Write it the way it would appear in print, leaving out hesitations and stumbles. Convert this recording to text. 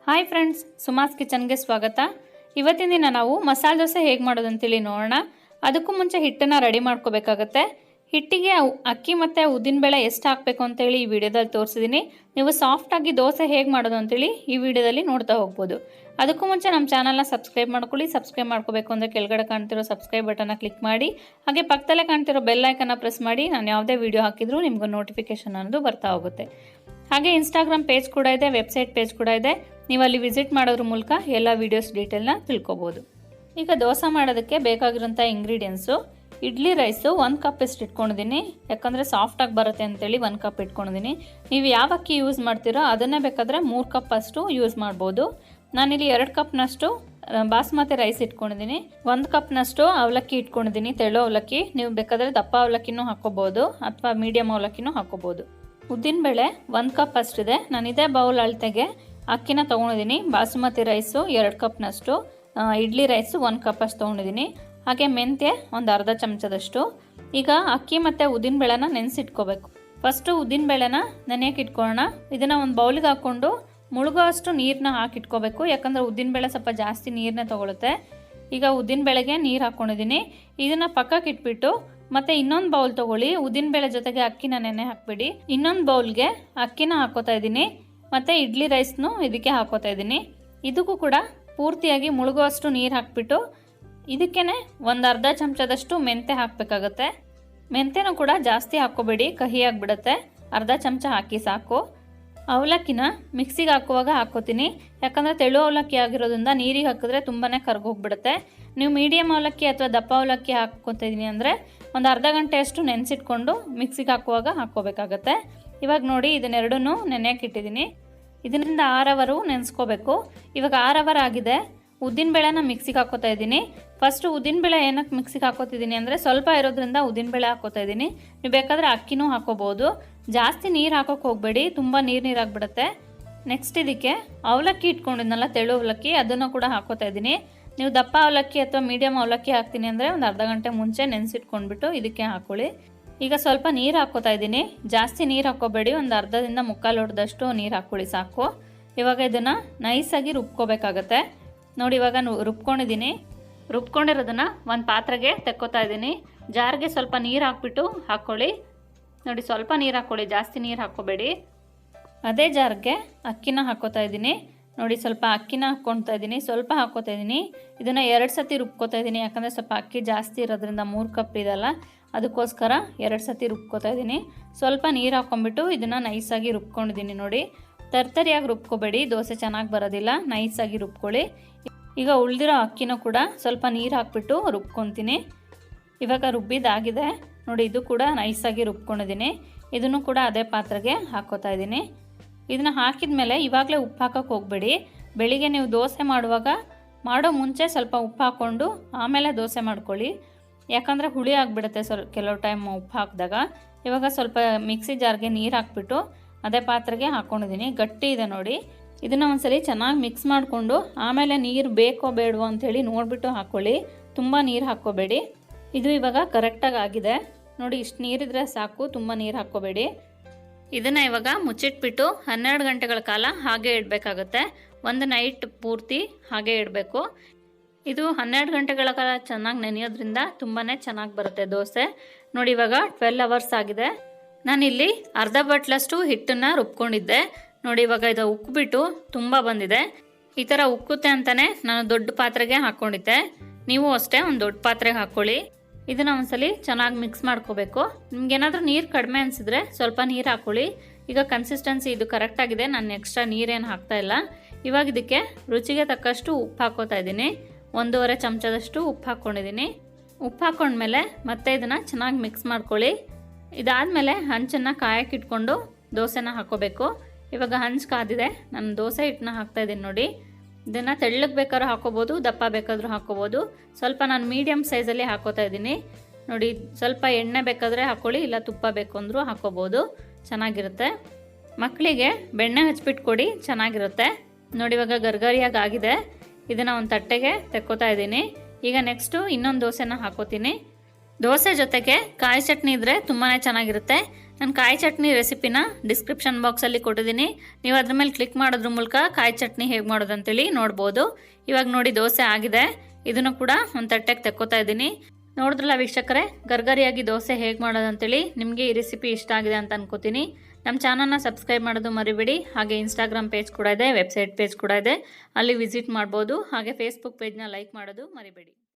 Hi friends, ಸುಮಾಸ್ ಕಿಚನ್ಗೆ ಸ್ವಾಗತ. ಇವತ್ತಿನ ದಿನ ನಾವು ಮಸಾಲೆ ದೋಸೆ ಹೇಗೆ ಮಾಡೋದು ಅಂತೇಳಿ ನೋಡೋಣ. ಅದಕ್ಕೂ ಮುಂಚೆ ಹಿಟ್ಟನ್ನು ರೆಡಿ ಮಾಡ್ಕೋಬೇಕಾಗತ್ತೆ. ಹಿಟ್ಟಿಗೆ ಅಕ್ಕಿ ಮತ್ತು ಉದ್ದಿನಬೇಳೆ ಎಷ್ಟು ಹಾಕಬೇಕು ಅಂತೇಳಿ ಈ ವಿಡಿಯೋದಲ್ಲಿ ತೋರಿಸಿದ್ದೀನಿ. ನೀವು ಸಾಫ್ಟಾಗಿ ದೋಸೆ ಹೇಗೆ ಮಾಡೋದು ಅಂತೇಳಿ ಈ ವಿಡಿಯೋದಲ್ಲಿ ನೋಡ್ತಾ ಹೋಗ್ಬೋದು. ಅದಕ್ಕೂ ಮುಂಚೆ ನಮ್ಮ ಚಾನಲ್ನ ಸಬ್ಸ್ಕ್ರೈಬ್ ಮಾಡ್ಕೊಳ್ಳಿ. ಸಬ್ಸ್ಕ್ರೈಬ್ ಮಾಡ್ಕೋಬೇಕು ಅಂದರೆ ಕೆಳಗಡೆ ಕಾಣ್ತಿರೋ ಸಬ್ಸ್ಕ್ರೈಬ್ ಬಟನ್ನ ಕ್ಲಿಕ್ ಮಾಡಿ, ಹಾಗೆ ಪಕ್ಕದಲ್ಲೇ ಕಾಣ್ತಿರೋ ಬೆಲ್ ಐಕನ್ನ ಪ್ರೆಸ್ ಮಾಡಿ. ನಾನು ಯಾವುದೇ ವಿಡಿಯೋ ಹಾಕಿದ್ರೂ ನಿಮಗೂ ನೋಟಿಫಿಕೇಶನ್ ಅನ್ನೋದು ಬರ್ತಾ ಹೋಗುತ್ತೆ. ಹಾಗೆ ಇನ್ಸ್ಟಾಗ್ರಾಮ್ ಪೇಜ್ ಕೂಡ ಇದೆ, ವೆಬ್ಸೈಟ್ ಪೇಜ್ ಕೂಡ ಇದೆ. ನೀವು ಅಲ್ಲಿ ವಿಸಿಟ್ ಮಾಡೋದ್ರ ಮೂಲಕ ಎಲ್ಲ ವೀಡಿಯೋಸ್ ಡೀಟೇಲ್ನ ತಿಳ್ಕೊಬೋದು. ಈಗ ದೋಸೆ ಮಾಡೋದಕ್ಕೆ ಬೇಕಾಗಿರೋಂಥ ಇಂಗ್ರೀಡಿಯೆಂಟ್ಸು: ಇಡ್ಲಿ ರೈಸು 1 ಕಪ್ ಇಷ್ಟು ಇಟ್ಕೊಂಡಿದ್ದೀನಿ, ಯಾಕಂದರೆ ಸಾಫ್ಟಾಗಿ ಬರುತ್ತೆ ಅಂತೇಳಿ 1 ಕಪ್ ಇಟ್ಕೊಂಡಿದ್ದೀನಿ. ನೀವು ಯಾವ ಅಕ್ಕಿ ಯೂಸ್ ಮಾಡ್ತೀರೋ ಅದನ್ನೇ ಬೇಕಾದರೆ 3 ಕಪ್ ಅಷ್ಟು ಯೂಸ್ ಮಾಡ್ಬೋದು. ನಾನಿಲ್ಲಿ 2 ಕಪ್ನಷ್ಟು ಬಾಸ್ಮತಿ ರೈಸ್ ಇಟ್ಕೊಂಡಿದ್ದೀನಿ, 1 ಕಪ್ನಷ್ಟು ಅವಲಕ್ಕಿ ಇಟ್ಕೊಂಡಿದ್ದೀನಿ, ತೆಳು ಅವಲಕ್ಕಿ. ನೀವು ಬೇಕಾದರೆ ದಪ್ಪ ಅವಲಕ್ಕಿನೂ ಹಾಕೋಬೋದು ಅಥವಾ ಮೀಡಿಯಮ್ ಅವಲಕ್ಕಿನೂ ಹಾಕೋಬೋದು. ಉದ್ದಿನಬೇಳೆ 1 ಕಪ್ ಅಷ್ಟಿದೆ. ನಾನು ಇದೇ ಬೌಲ್ ಅಳತೆಗೆ ಅಕ್ಕಿನ ತೊಗೊಂಡಿದ್ದೀನಿ. ಬಾಸುಮತಿ ರೈಸು 2 ಕಪ್ನಷ್ಟು, ಇಡ್ಲಿ ರೈಸು 1 ಕಪ್ ಅಷ್ಟು ತೊಗೊಂಡಿದ್ದೀನಿ. ಹಾಗೆ ಮೆಂತ್ಯ ಒಂದು ಅರ್ಧ ಚಮಚದಷ್ಟು. ಈಗ ಅಕ್ಕಿ ಮತ್ತು ಉದ್ದಿನಬೇಳೆನ ನೆನೆಸಿಟ್ಕೋಬೇಕು. ಫಸ್ಟು ಉದ್ದಿನಬೇಳೆನ ನೆನೆಯಕ್ಕೆ ಇಟ್ಕೊಳ್ಳೋಣ. ಇದನ್ನು ಒಂದು ಬೌಲಿಗೆ ಹಾಕ್ಕೊಂಡು ಮುಳುಗೋ ಅಷ್ಟು ನೀರನ್ನ ಹಾಕಿಟ್ಕೋಬೇಕು, ಯಾಕಂದರೆ ಉದ್ದಿನಬೇಳೆ ಸ್ವಲ್ಪ ಜಾಸ್ತಿ ನೀರನ್ನೇ ತೊಗೊಳುತ್ತೆ. ಈಗ ಉದ್ದಿನಬೇಳೆಗೆ ನೀರು ಹಾಕ್ಕೊಂಡಿದ್ದೀನಿ. ಇದನ್ನು ಪಕ್ಕಕ್ಕೆ ಇಟ್ಬಿಟ್ಟು ಮತ್ತೆ ಇನ್ನೊಂದು ಬೌಲ್ ತೊಗೊಳ್ಳಿ. ಉದ್ದಿನಬೇಳೆ ಜೊತೆಗೆ ಅಕ್ಕಿನ ನೆನೆ ಹಾಕ್ಬಿಡಿ. ಇನ್ನೊಂದು ಬೌಲ್ಗೆ ಅಕ್ಕಿನ ಹಾಕೋತಾ ಇದ್ದೀನಿ, ಮತ್ತು ಇಡ್ಲಿ ರೈಸ್ನು ಇದಕ್ಕೆ ಹಾಕೋತಾ ಇದ್ದೀನಿ. ಇದಕ್ಕೂ ಕೂಡ ಪೂರ್ತಿಯಾಗಿ ಮುಳುಗುವಷ್ಟು ನೀರು ಹಾಕ್ಬಿಟ್ಟು ಇದಕ್ಕೇ ಒಂದು ಅರ್ಧ ಚಮಚದಷ್ಟು ಮೆಂತ್ಯ ಹಾಕಬೇಕಾಗತ್ತೆ. ಮೆಂತ್ಯನೂ ಕೂಡ ಜಾಸ್ತಿ ಹಾಕ್ಕೋಬೇಡಿ, ಕಹಿ ಆಗಿಬಿಡುತ್ತೆ. ಅರ್ಧ ಚಮಚ ಹಾಕಿ ಸಾಕು. ಅವಲಕ್ಕಿನ ಮಿಕ್ಸಿಗೆ ಹಾಕುವಾಗ ಹಾಕ್ಕೋತೀನಿ, ಯಾಕಂದರೆ ತೆಳು ಅವಲಕ್ಕಿ ಆಗಿರೋದ್ರಿಂದ ನೀರಿಗೆ ಹಾಕಿದ್ರೆ ತುಂಬಾ ಕರ್ಗೋಗ್ಬಿಡುತ್ತೆ. ನೀವು ಮೀಡಿಯಮ್ ಅವಲಕ್ಕಿ ಅಥವಾ ದಪ್ಪ ಅವಲಕ್ಕಿ ಹಾಕ್ಕೊತಿದ್ದೀನಿ ಅಂದರೆ ಒಂದು ಅರ್ಧ ಗಂಟೆಯಷ್ಟು ನೆನೆಸಿಟ್ಕೊಂಡು ಮಿಕ್ಸಿಗೆ ಹಾಕುವಾಗ ಹಾಕ್ಕೋಬೇಕಾಗತ್ತೆ. ಇವಾಗ ನೋಡಿ, ಇದನ್ನೆರಡನ್ನೂ ನೆನೆಯಕ್ಕೆ ಇಟ್ಟಿದ್ದೀನಿ. ಇದರಿಂದ 6 ಅವರ್ ನೆನೆಸ್ಕೋಬೇಕು. ಇವಾಗ 6 ಅವರ್ ಆಗಿದೆ. ಉದ್ದಿನಬೇಳೆನ ಮಿಕ್ಸಿಗೆ ಹಾಕೋತಾ ಇದ್ದೀನಿ. ಫಸ್ಟು ಉದ್ದಿನಬೇಳೆ ಏನಕ್ಕೆ ಮಿಕ್ಸಿಗೆ ಹಾಕೋತಿದ್ದೀನಿ ಅಂದರೆ ಸ್ವಲ್ಪ ಇರೋದ್ರಿಂದ ಉದ್ದಿನಬೇಳೆ ಹಾಕೋತಾ ಇದ್ದೀನಿ. ನೀವು ಬೇಕಾದರೆ ಅಕ್ಕಿನೂ ಹಾಕೋಬೋದು. ಜಾಸ್ತಿ ನೀರು ಹಾಕೋಕೆ ಹೋಗಬೇಡಿ, ತುಂಬ ನೀರಾಗಿಬಿಡುತ್ತೆ. ನೆಕ್ಸ್ಟ್ ಇದಕ್ಕೆ ಅವಲಕ್ಕಿ ಇಟ್ಕೊಂಡಿದ್ನಲ್ಲ, ತೆಳು ಅವಲಕ್ಕಿ, ಅದನ್ನು ಕೂಡ ಹಾಕೋತಾ ಇದ್ದೀನಿ. ನೀವು ದಪ್ಪ ಅವಲಕ್ಕಿ ಅಥವಾ ಮೀಡಿಯಮ್ ಅವಲಕ್ಕಿ ಹಾಕ್ತೀನಿ ಅಂದರೆ ಒಂದು ಅರ್ಧ ಗಂಟೆ ಮುಂಚೆ ನೆನೆಸಿಟ್ಕೊಂಡ್ಬಿಟ್ಟು ಇದಕ್ಕೆ ಹಾಕ್ಕೊಳ್ಳಿ. ಈಗ ಸ್ವಲ್ಪ ನೀರು ಹಾಕ್ಕೋತಾ ಇದ್ದೀನಿ. ಜಾಸ್ತಿ ನೀರು ಹಾಕ್ಕೋಬೇಡಿ, ಒಂದು ಅರ್ಧದಿಂದ ಮುಕ್ಕಾಲು ಲೋಟದಷ್ಟು ನೀರು ಹಾಕ್ಕೊಳ್ಳಿ ಸಾಕು. ಇವಾಗ ಇದನ್ನು ನೈಸಾಗಿ ರುಬ್ಕೋಬೇಕಾಗತ್ತೆ. ನೋಡಿ, ಇವಾಗ ರುಬ್ಕೊಂಡಿದ್ದೀನಿ. ರುಬ್ಕೊಂಡಿರೋದನ್ನು ಒಂದು ಪಾತ್ರೆಗೆ ತೆಕ್ಕೋತಾ ಇದ್ದೀನಿ. ಜಾರ್ಗೆ ಸ್ವಲ್ಪ ನೀರು ಹಾಕ್ಬಿಟ್ಟು ಹಾಕ್ಕೊಳ್ಳಿ. ನೋಡಿ, ಸ್ವಲ್ಪ ನೀರು ಹಾಕ್ಕೊಳ್ಳಿ, ಜಾಸ್ತಿ ನೀರು ಹಾಕ್ಕೋಬೇಡಿ. ಅದೇ ಜಾರ್ಗೆ ಅಕ್ಕಿನ ಹಾಕ್ಕೋತಾ ಇದ್ದೀನಿ. ನೋಡಿ, ಸ್ವಲ್ಪ ಅಕ್ಕಿನ ಹಾಕ್ಕೊಳ್ತಾ ಇದ್ದೀನಿ, ಸ್ವಲ್ಪ ಹಾಕ್ಕೋತಾ ಇದ್ದೀನಿ. ಇದನ್ನು 2 ಸತಿ ರುಬ್ಕೋತಾ ಇದ್ದೀನಿ, ಯಾಕಂದರೆ ಸ್ವಲ್ಪ ಅಕ್ಕಿ ಜಾಸ್ತಿ ಇರೋದ್ರಿಂದ 3 ಕಪ್ ಇದಲ್ಲ, ಅದಕ್ಕೋಸ್ಕರ 2 ಸತಿ ರುಬ್ಕೋತಾ ಇದ್ದೀನಿ. ಸ್ವಲ್ಪ ನೀರು ಹಾಕ್ಕೊಂಬಿಟ್ಟು ಇದನ್ನು ನೈಸಾಗಿ ರುಬ್ಕೊಂಡಿದ್ದೀನಿ. ನೋಡಿ, ತರ್ತರಿಯಾಗಿ ರುಬ್ಕೋಬೇಡಿ, ದೋಸೆ ಚೆನ್ನಾಗಿ ಬರೋದಿಲ್ಲ, ನೈಸಾಗಿ ರುಬ್ಕೊಳ್ಳಿ. ಈಗ ಉಳಿದಿರೋ ಅಕ್ಕಿನೂ ಕೂಡ ಸ್ವಲ್ಪ ನೀರು ಹಾಕ್ಬಿಟ್ಟು ರುಬ್ಕೊತೀನಿ. ಇವಾಗ ರುಬ್ಬಿದಾಗಿದೆ. ನೋಡಿ, ಇದು ಕೂಡ ನೈಸಾಗಿ ರುಬ್ಕೊಂಡಿದ್ದೀನಿ. ಇದನ್ನು ಕೂಡ ಅದೇ ಪಾತ್ರೆಗೆ ಹಾಕ್ಕೋತಾ ಇದ್ದೀನಿ. ಇದನ್ನು ಹಾಕಿದ ಮೇಲೆ ಇವಾಗಲೇ ಉಪ್ಪು ಹಾಕೋಕ್ಕೆ ಹೋಗಬೇಡಿ. ಬೆಳಿಗ್ಗೆ ನೀವು ದೋಸೆ ಮಾಡೋ ಮುಂಚೆ ಸ್ವಲ್ಪ ಉಪ್ಪು ಹಾಕ್ಕೊಂಡು ಆಮೇಲೆ ದೋಸೆ ಮಾಡ್ಕೊಳ್ಳಿ, ಯಾಕಂದರೆ ಹುಳಿ ಆಗಿಬಿಡುತ್ತೆ ಕೆಲವು ಟೈಮ್ ಉಪ್ಪು ಹಾಕಿದಾಗ. ಇವಾಗ ಸ್ವಲ್ಪ ಮಿಕ್ಸಿ ಜಾರ್ಗೆ ನೀರು ಹಾಕ್ಬಿಟ್ಟು ಅದೇ ಪಾತ್ರೆಗೆ ಹಾಕ್ಕೊಂಡಿದ್ದೀನಿ. ಗಟ್ಟಿ ಇದೆ ನೋಡಿ. ಇದನ್ನು ಒಂದ್ಸಲಿ ಚೆನ್ನಾಗಿ ಮಿಕ್ಸ್ ಮಾಡಿಕೊಂಡು ಆಮೇಲೆ ನೀರು ಬೇಕೋ ಬೇಡವೋ ಅಂಥೇಳಿ ನೋಡಿಬಿಟ್ಟು ಹಾಕ್ಕೊಳ್ಳಿ, ತುಂಬ ನೀರು ಹಾಕ್ಕೋಬೇಡಿ. ಇದು ಇವಾಗ ಕರೆಕ್ಟಾಗಿ ಆಗಿದೆ ನೋಡಿ. ಇಷ್ಟು ನೀರಿದ್ರೆ ಸಾಕು, ತುಂಬ ನೀರು ಹಾಕ್ಕೋಬೇಡಿ. ಇದನ್ನು ಇವಾಗ ಮುಚ್ಚಿಟ್ಬಿಟ್ಟು 12 ಗಂಟೆಗಳ ಕಾಲ ಹಾಗೆ ಇಡಬೇಕಾಗುತ್ತೆ. ಒಂದು ನೈಟ್ ಪೂರ್ತಿ ಹಾಗೆ ಇಡಬೇಕು. ಇದು 12 ಗಂಟೆಗಳ ಕಾಲ ಚೆನ್ನಾಗಿ ನೆನೆಯೋದ್ರಿಂದ ತುಂಬಾ ಚೆನ್ನಾಗಿ ಬರುತ್ತೆ ದೋಸೆ. ನೋಡಿ, ಇವಾಗ 12 ಅವರ್ಸ್ ಆಗಿದೆ. ನಾನಿಲ್ಲಿ ಅರ್ಧ ಬಟ್ಲಷ್ಟು ಹಿಟ್ಟನ್ನು ರುಬ್ಕೊಂಡಿದ್ದೆ. ನೋಡಿ, ಇವಾಗ ಇದು ಉಕ್ಬಿಟ್ಟು ತುಂಬ ಬಂದಿದೆ. ಈ ಥರ ಉಕ್ಕುತ್ತೆ ಅಂತಲೇ ನಾನು ದೊಡ್ಡ ಪಾತ್ರೆಗೆ ಹಾಕ್ಕೊಂಡಿದ್ದೆ. ನೀವು ಅಷ್ಟೇ ಒಂದು ದೊಡ್ಡ ಪಾತ್ರೆಗೆ ಹಾಕ್ಕೊಳ್ಳಿ. ಇದನ್ನು ಒಂದ್ಸಲಿ ಚೆನ್ನಾಗಿ ಮಿಕ್ಸ್ ಮಾಡ್ಕೋಬೇಕು. ನಿಮ್ಗೇನಾದರೂ ನೀರು ಕಡಿಮೆ ಅನಿಸಿದ್ರೆ ಸ್ವಲ್ಪ ನೀರು ಹಾಕ್ಕೊಳ್ಳಿ. ಈಗ ಕನ್ಸಿಸ್ಟೆನ್ಸಿ ಇದು ಕರೆಕ್ಟಾಗಿದೆ, ನಾನು ಎಕ್ಸ್ಟ್ರಾ ನೀರೇನು ಹಾಕ್ತಾ ಇಲ್ಲ. ಇವಾಗ ಇದಕ್ಕೆ ರುಚಿಗೆ ತಕ್ಕಷ್ಟು ಉಪ್ಪು ಹಾಕ್ಕೋತಾ ಇದ್ದೀನಿ. 1.5 ಚಮಚದಷ್ಟು ಉಪ್ಪು ಹಾಕ್ಕೊಂಡಿದ್ದೀನಿ. ಉಪ್ಪು ಹಾಕ್ಕೊಂಡ್ಮೇಲೆ ಮತ್ತೆ ಇದನ್ನು ಚೆನ್ನಾಗಿ ಮಿಕ್ಸ್ ಮಾಡ್ಕೊಳ್ಳಿ. ಇದಾದಮೇಲೆ ಹಂಚನ್ನು ಕಾಯಕ್ಕೆ ಇಟ್ಕೊಂಡು ದೋಸೆನ ಹಾಕ್ಕೋಬೇಕು. ಇವಾಗ ಹಂಚು ಕಾದಿದೆ, ನಾನು ದೋಸೆ ಹಿಟ್ಟನ್ನ ಹಾಕ್ತಾಯಿದ್ದೀನಿ. ನೋಡಿ, ಇದನ್ನು ತೆಳ್ಳಗೆ ಬೇಕಾದ್ರೂ ಹಾಕ್ಕೋಬೋದು, ದಪ್ಪ ಬೇಕಾದರೂ ಹಾಕ್ಕೋಬೋದು. ಸ್ವಲ್ಪ ನಾನು ಮೀಡಿಯಮ್ ಸೈಜಲ್ಲಿ ಹಾಕ್ಕೋತಾ ಇದ್ದೀನಿ. ನೋಡಿ, ಸ್ವಲ್ಪ ಎಣ್ಣೆ ಬೇಕಾದರೆ ಹಾಕ್ಕೊಳ್ಳಿ, ಇಲ್ಲ ತುಪ್ಪ ಬೇಕು ಅಂದರೂ ಹಾಕ್ಕೋಬೋದು, ಚೆನ್ನಾಗಿರುತ್ತೆ. ಮಕ್ಕಳಿಗೆ ಬೆಣ್ಣೆ ಹಚ್ಬಿಟ್ಟು ಕೊಡಿ, ಚೆನ್ನಾಗಿರುತ್ತೆ. ನೋಡಿ, ಇವಾಗ ಗರ್ಗರಿಯಾಗಿ ಆಗಿದೆ. ಇದನ್ನು ಒಂದು ತಟ್ಟೆಗೆ ತೆಕ್ಕೋತಾ ಇದ್ದೀನಿ. ಈಗ ನೆಕ್ಸ್ಟು ಇನ್ನೊಂದು ದೋಸೆನ ಹಾಕೋತೀನಿ. ದೋಸೆ ಜೊತೆಗೆ ಕಾಯಿ ಚಟ್ನಿ ಇದ್ದರೆ ತುಂಬಾ ಚೆನ್ನಾಗಿರುತ್ತೆ. ನಾನು ಕಾಯಿ ಚಟ್ನಿ ರೆಸಿಪಿನ ಡಿಸ್ಕ್ರಿಪ್ಷನ್ ಬಾಕ್ಸಲ್ಲಿ ಕೊಟ್ಟಿದ್ದೀನಿ. ನೀವು ಅದ್ರ ಮೇಲೆ ಕ್ಲಿಕ್ ಮಾಡೋದ್ರ ಮೂಲಕ ಕಾಯಿ ಚಟ್ನಿ ಹೇಗೆ ಮಾಡೋದು ಅಂತೇಳಿ ನೋಡ್ಬೋದು. ಇವಾಗ ನೋಡಿ ದೋಸೆ ಆಗಿದೆ. ಇದನ್ನು ಕೂಡ ಒಂದು ತಟ್ಟೆಗೆ ತೆಕ್ಕೋತಾ ಇದ್ದೀನಿ. ನೋಡಿದ್ರಲ್ಲ ವೀಕ್ಷಕರೇ, ಗರ್ಗರಿಯಾಗಿ ದೋಸೆ ಹೇಗೆ ಮಾಡೋದು ಅಂತೇಳಿ. ನಿಮಗೆ ಈ ರೆಸಿಪಿ ಇಷ್ಟ ಆಗಿದೆ ಅಂತ ಅನ್ಕೋತೀನಿ. ನಮ್ಮ ಚಾನಲ್ನ ಸಬ್ಸ್ಕ್ರೈಬ್ ಮಾಡೋದು ಮರಿಬೇಡಿ. ಹಾಗೆ ಇನ್ಸ್ಟಾಗ್ರಾಮ್ ಪೇಜ್ ಕೂಡ ಇದೆ, ವೆಬ್ಸೈಟ್ ಪೇಜ್ ಕೂಡ ಇದೆ, ಅಲ್ಲಿ ವಿಸಿಟ್ ಮಾಡ್ಬೋದು. ಹಾಗೆ ಫೇಸ್ಬುಕ್ ಪೇಜ್ನ ಲೈಕ್ ಮಾಡೋದು ಮರಿಬೇಡಿ.